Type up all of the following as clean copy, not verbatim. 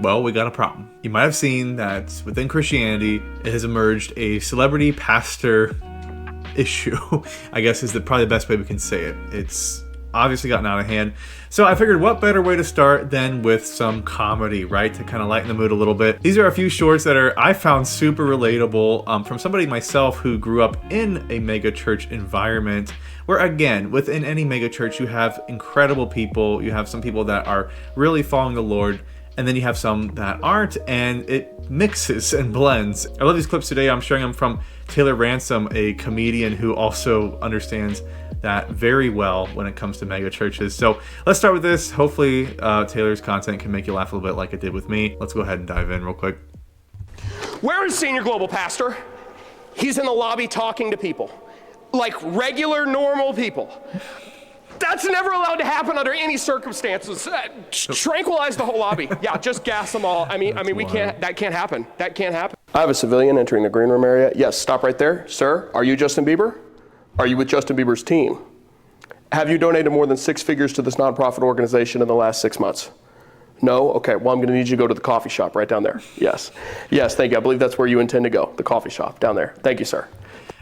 well, we got a problem. You might have seen that within Christianity, it has emerged a celebrity pastor issue, I guess is probably the best way we can say it. It's obviously gotten out of hand. So I figured what better way to start than with some comedy, right? To kind of lighten the mood a little bit. These are a few shorts that I found super relatable from somebody myself who grew up in a mega church environment where, again, within any mega church, you have incredible people. You have some people that are really following the Lord, and then you have some that aren't, and it mixes and blends. I love these clips today. I'm sharing them from Taylor Ransom, a comedian who also understands that very well when it comes to mega churches. So let's start with this. Hopefully Taylor's content can make you laugh a little bit like it did with me. Let's go ahead and dive in real quick. Where is Senior Global Pastor? He's in the lobby talking to people, like regular, normal people. That's never allowed to happen under any circumstances. Tranquilize the whole lobby. Yeah, just gas them all. I mean, we can't. That can't happen. That can't happen. I have a civilian entering the green room area. Yes, stop right there, sir. Are you Justin Bieber? Are you with Justin Bieber's team? Have you donated more than 6 figures to this nonprofit organization in the last 6 months? No? Okay, well, I'm going to need you to go to the coffee shop right down there. Yes. Yes, thank you. I believe that's where you intend to go, the coffee shop down there. Thank you, sir.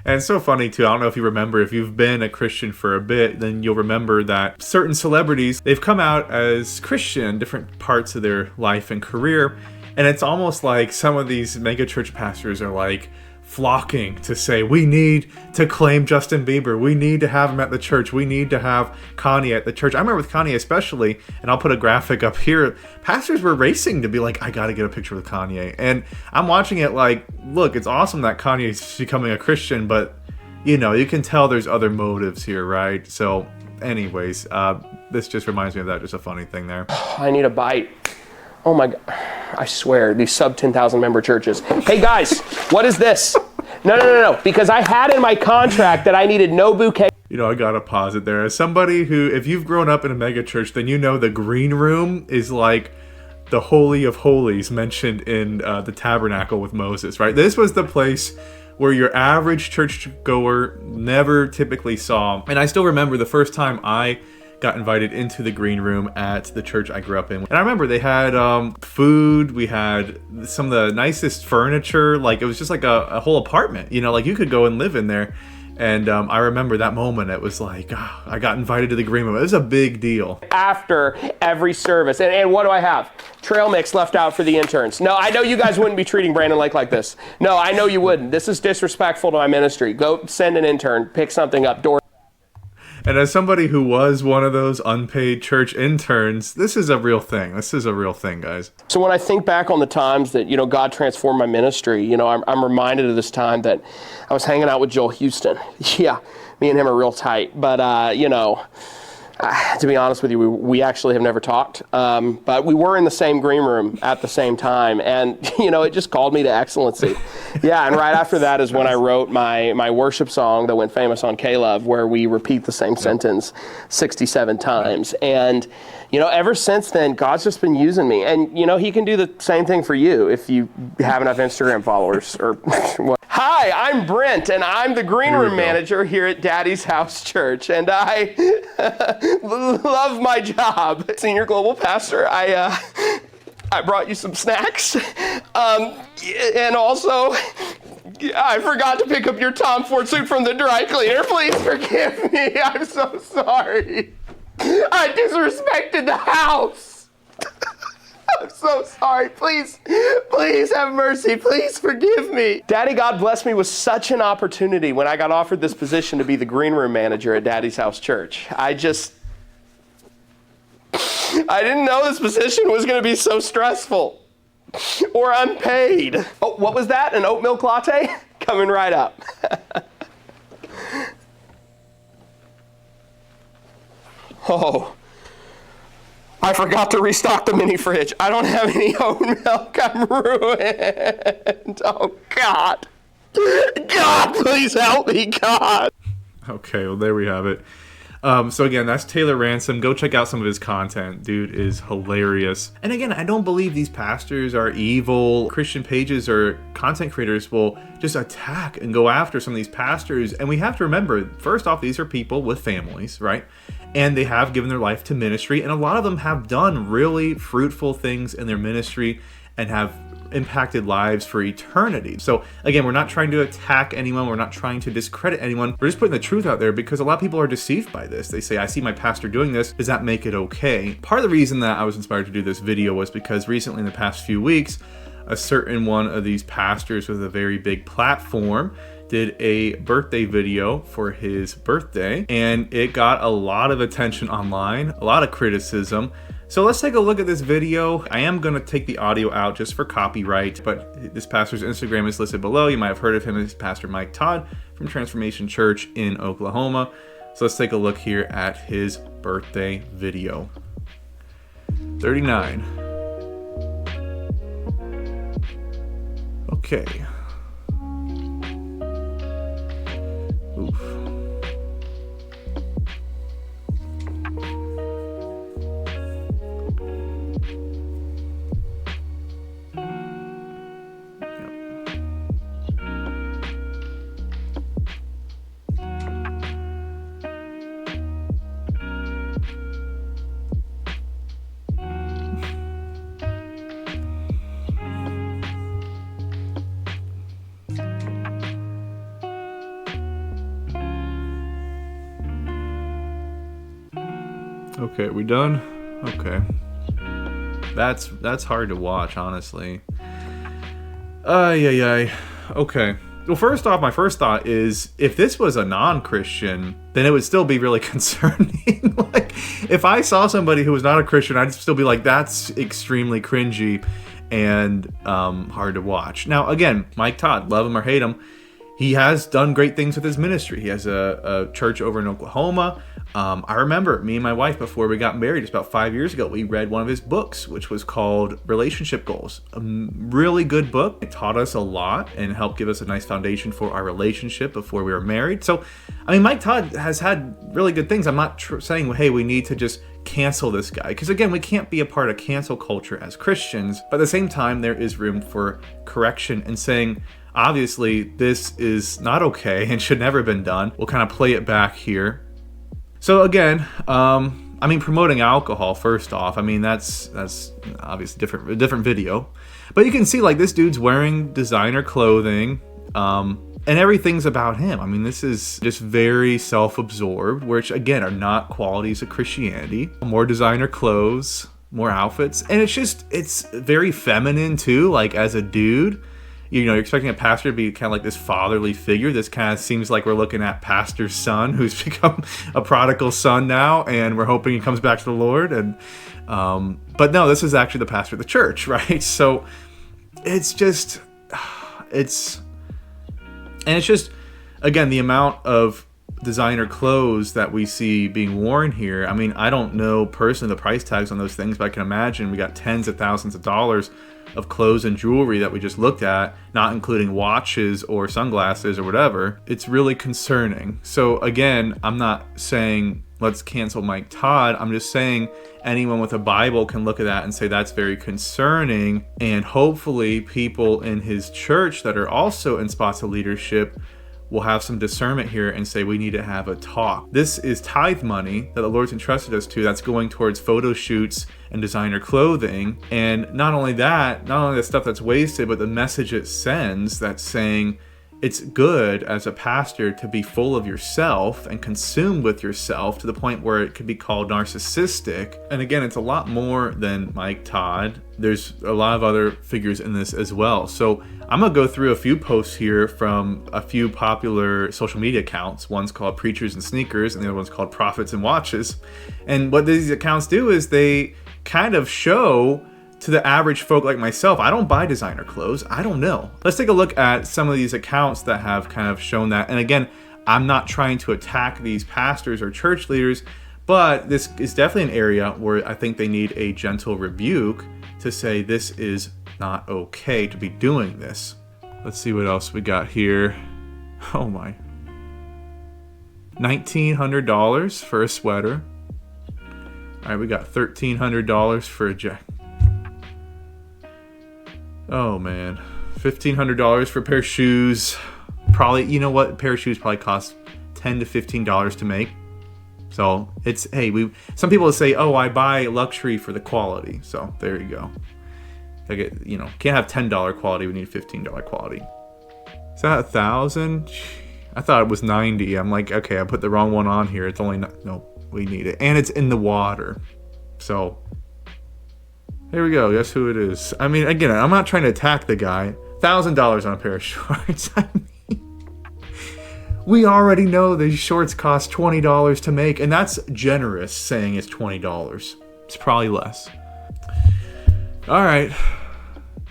And it's so funny, too. I don't know if you remember, if you've been a Christian for a bit, then you'll remember that certain celebrities, they've come out as Christian in different parts of their life and career. And it's almost like some of these mega church pastors are like flocking to say, we need to claim Justin Bieber. We need to have him at the church. We need to have Kanye at the church. I remember with Kanye especially, and I'll put a graphic up here, pastors were racing to be like, I got to get a picture with Kanye. And I'm watching it like, look, it's awesome that Kanye's becoming a Christian, but you know, you can tell there's other motives here, right? So anyways, this just reminds me of that. Just a funny thing there. I need a bite. Oh my God, I swear, these sub 10,000 member churches. Hey guys, what is this? No, because I had in my contract that I needed no bouquet. You know, I gotta pause it there. As somebody who, if you've grown up in a mega church, then you know the green room is like the Holy of Holies mentioned in the tabernacle with Moses, right? This was the place where your average churchgoer never typically saw. And I still remember the first time I got invited into the green room at the church I grew up in. And I remember they had food, we had some of the nicest furniture, like it was just like a whole apartment, you know, like you could go and live in there. And I remember that moment, it was like, I got invited to the green room. It was a big deal. After every service, and what do I have? Trail mix left out for the interns. No, I know you guys wouldn't be treating Brandon like this. No, I know you wouldn't. This is disrespectful to my ministry. Go send an intern, pick something up, door. And as somebody who was one of those unpaid church interns, this is a real thing. This is a real thing, guys. So when I think back on the times that, you know, God transformed my ministry, you know, I'm reminded of this time that I was hanging out with Joel Houston. Yeah, me and him are real tight. But, you know, to be honest with you, we actually have never talked. But we were in the same green room at the same time. And, you know, it just called me to excellency. Yeah, and right after that is when I wrote my worship song that went famous on K-Love, where we repeat the same sentence 67 times. And, you know, ever since then, God's just been using me. And, you know, he can do the same thing for you if you have enough Instagram followers or what. Hi, I'm Brent, and I'm the green room manager here at Daddy's House Church, and I love my job. Senior Global Pastor, I brought you some snacks, and also, I forgot to pick up your Tom Ford suit from the dry cleaner. Please forgive me. I'm so sorry. I disrespected the house. I'm so sorry. Please have mercy. Please forgive me. Daddy, God bless me with such an opportunity when I got offered this position to be the green room manager at Daddy's House Church. I didn't know this position was going to be so stressful or unpaid. Oh, what was that? An oat milk latte? Coming right up. Oh. I forgot to restock the mini fridge. I don't have any oat milk. I'm ruined. Oh, God. God, please help me, God. Okay, well, there we have it. So again, that's Taylor Ransom. Go check out some of his content. Dude is hilarious. And again, I don't believe these pastors are evil. Christian pages or content creators will just attack and go after some of these pastors. And we have to remember, first off, these are people with families, right? And they have given their life to ministry. And a lot of them have done really fruitful things in their ministry and have impacted lives for eternity. So again, we're not trying to attack anyone. We're not trying to discredit anyone. We're just putting the truth out there because a lot of people are deceived by this. They say, I see my pastor doing this. Does that make it okay? Part of the reason that I was inspired to do this video was because recently in the past few weeks, a certain one of these pastors with a very big platform did a birthday video for his birthday, and it got a lot of attention online, a lot of criticism. So let's take a look at this video. I am going to take the audio out just for copyright, but this pastor's Instagram is listed below. You might have heard of him as Pastor Mike Todd from Transformation Church in Oklahoma. So let's take a look here at his birthday video. 39. Okay. Oof. Okay, we done? Okay. That's hard to watch, honestly. Okay. Well, first off, my first thought is, if this was a non-Christian, then it would still be really concerning. Like, if I saw somebody who was not a Christian, I'd still be like, that's extremely cringy and hard to watch. Now, again, Mike Todd, love him or hate him, he has done great things with his ministry. He has a church over in Oklahoma. I remember me and my wife, before we got married, just about 5 years ago, we read one of his books, which was called Relationship Goals. A really good book. It taught us a lot and helped give us a nice foundation for our relationship before we were married. So, I mean, Mike Todd has had really good things. I'm not saying, hey, we need to just cancel this guy. Because again, we can't be a part of cancel culture as Christians. But at the same time, there is room for correction and saying, obviously, this is not okay and should never have been done. We'll kind of play it back here. So again, I mean, promoting alcohol, first off, I mean, that's obviously a different video. But you can see, like, this dude's wearing designer clothing, and everything's about him. I mean, this is just very self-absorbed, which, again, are not qualities of Christianity. More designer clothes, more outfits, and it's very feminine, too, like, as a dude. You know, you're expecting a pastor to be kind of like this fatherly figure. This kind of seems like we're looking at pastor's son, who's become a prodigal son now, and we're hoping he comes back to the Lord. And but no, this is actually the pastor of the church, right? So it's just, again, the amount of designer clothes that we see being worn here. I mean, I don't know personally the price tags on those things, but I can imagine we got tens of thousands of dollars of clothes and jewelry that we just looked at, not including watches or sunglasses or whatever. It's really concerning. So again, I'm not saying let's cancel Mike Todd. I'm just saying anyone with a Bible can look at that and say that's very concerning. And hopefully people in his church that are also in spots of leadership will have some discernment here and say we need to have a talk. This is tithe money that the Lord's entrusted us to that's going towards photo shoots and designer clothing. And not only the stuff that's wasted, but the message it sends that's saying it's good as a pastor to be full of yourself and consumed with yourself to the point where it could be called narcissistic. And again, it's a lot more than Mike Todd. There's a lot of other figures in this as well. So I'm going to go through a few posts here from a few popular social media accounts. One's called Preachers and Sneakers, and the other one's called Prophets and Watches. And what these accounts do is they kind of show to the average folk like myself, I don't buy designer clothes. I don't know. Let's take a look at some of these accounts that have kind of shown that. And again, I'm not trying to attack these pastors or church leaders, but this is definitely an area where I think they need a gentle rebuke to say this is not okay to be doing this. Let's see what else we got here. Oh my. $1,900 for a sweater. All right, we got $1,300 for a jacket. Oh man, $1,500 for a pair of shoes. Probably, you know what? A pair of shoes probably costs $10 to $15 to make. So it's, hey, some people will say, oh, I buy luxury for the quality. So there you go. I get, can't have $10 quality. We need $15 quality. Is that 1,000? I thought it was 90. I'm like, okay, I put the wrong one on here. It's only no, we need it, and it's in the water. So here we go. Guess who it is? I mean, again, I'm not trying to attack the guy. $1,000 on a pair of shorts. I mean, we already know these shorts cost $20 to make, and that's generous saying it's $20. It's probably less. All right.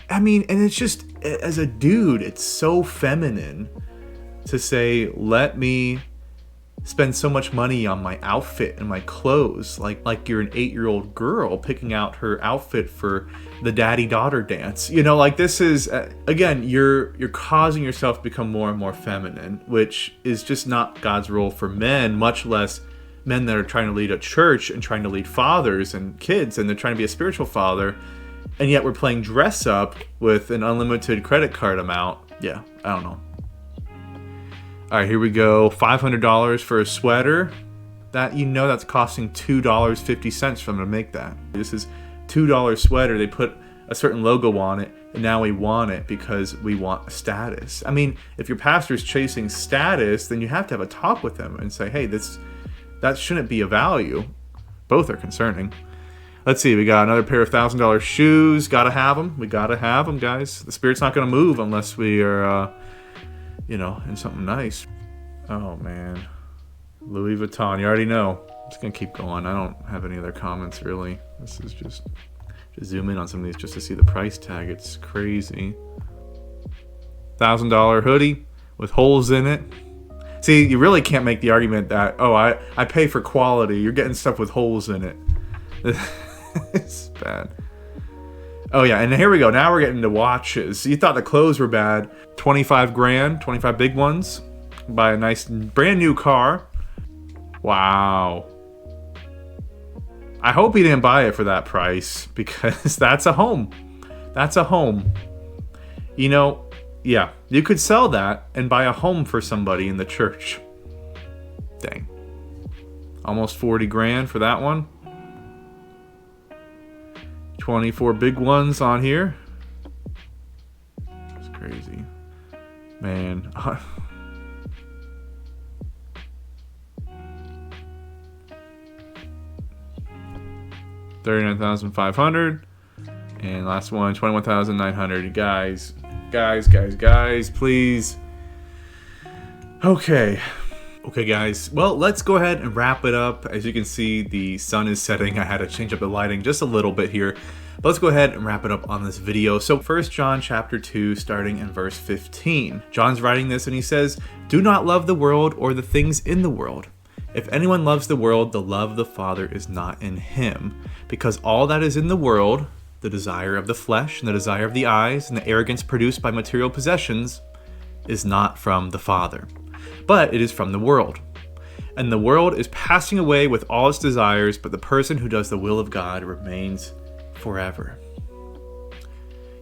I mean, and it's just, as a dude, it's so feminine to say, let me spend so much money on my outfit and my clothes, like you're an 8-year-old girl picking out her outfit for the daddy-daughter dance. Like this is, again, you're causing yourself to become more and more feminine, which is just not God's role for men, much less men that are trying to lead a church and trying to lead fathers and kids, and they're trying to be a spiritual father, and yet we're playing dress up with an unlimited credit card amount. Yeah, I don't know. All right, here we go. $500 for a sweater. That's costing $2.50 for them to make that. This is $2 sweater. They put a certain logo on it, and now we want it because we want status. I mean, if your pastor's chasing status, then you have to have a talk with them and say, hey, that shouldn't be a value. Both are concerning. Let's see. We got another pair of $1,000 shoes. Gotta have them. We gotta have them, guys. The Spirit's not gonna move unless we are in something nice. Oh man, Louis Vuitton. You already know. I'm just gonna keep going. I don't have any other comments really. This is just zoom in on some of these just to see the price tag. It's crazy. $1,000 hoodie with holes in it. See, you really can't make the argument that, oh, I pay for quality. You're getting stuff with holes in it. It's bad. Oh yeah, and here we go. Now we're getting to watches. You thought the clothes were bad. 25 grand, 25 big ones. Buy a nice brand new car. Wow. I hope he didn't buy it for that price, because that's a home. That's a home. Yeah, you could sell that and buy a home for somebody in the church. Dang. Almost 40 grand for that one. 24 big ones on here. It's crazy. Man. $39,500. And last one, $21,900. Guys, please. Okay, guys. Well, let's go ahead and wrap it up. As you can see, the sun is setting. I had to change up the lighting just a little bit here. But let's go ahead and wrap it up on this video. So 1 John chapter 2, starting in verse 15. John's writing this and he says, "Do not love the world or the things in the world. If anyone loves the world, the love of the Father is not in him. Because all that is in the world, the desire of the flesh and the desire of the eyes and the arrogance produced by material possessions, is not from the Father, but it is from the world. And the world is passing away with all its desires, but the person who does the will of God remains forever."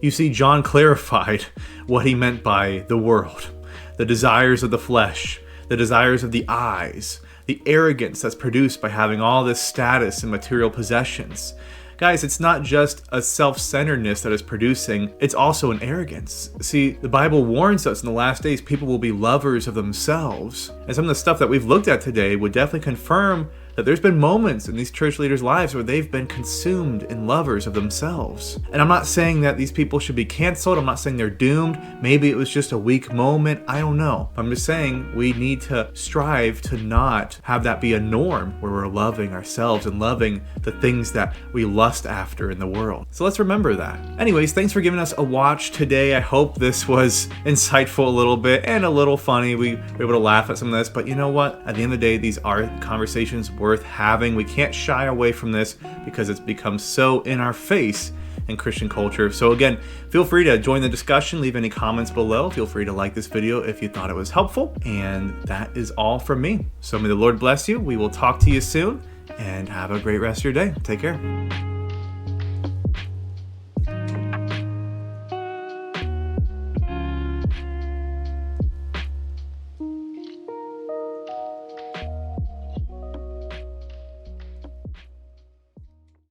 You see, John clarified what he meant by the world. The desires of the flesh, the desires of the eyes, the arrogance that's produced by having all this status and material possessions. Guys, it's not just a self-centeredness that is producing, it's also an arrogance. See, the Bible warns us in the last days people will be lovers of themselves. And some of the stuff that we've looked at today would definitely confirm that there's been moments in these church leaders' lives where they've been consumed in lovers of themselves. And I'm not saying that these people should be canceled. I'm not saying they're doomed. Maybe it was just a weak moment. I don't know. I'm just saying we need to strive to not have that be a norm where we're loving ourselves and loving the things that we lust after in the world. So let's remember that. Anyways, thanks for giving us a watch today. I hope this was insightful a little bit and a little funny. We were able to laugh at some of this, but you know what? At the end of the day, these are conversations worth having. We can't shy away from this because it's become so in our face in Christian culture. So again, feel free to join the discussion, leave any comments below. Feel free to like this video if you thought it was helpful. And that is all from me. So may the Lord bless you. We will talk to you soon, and have a great rest of your day. Take care.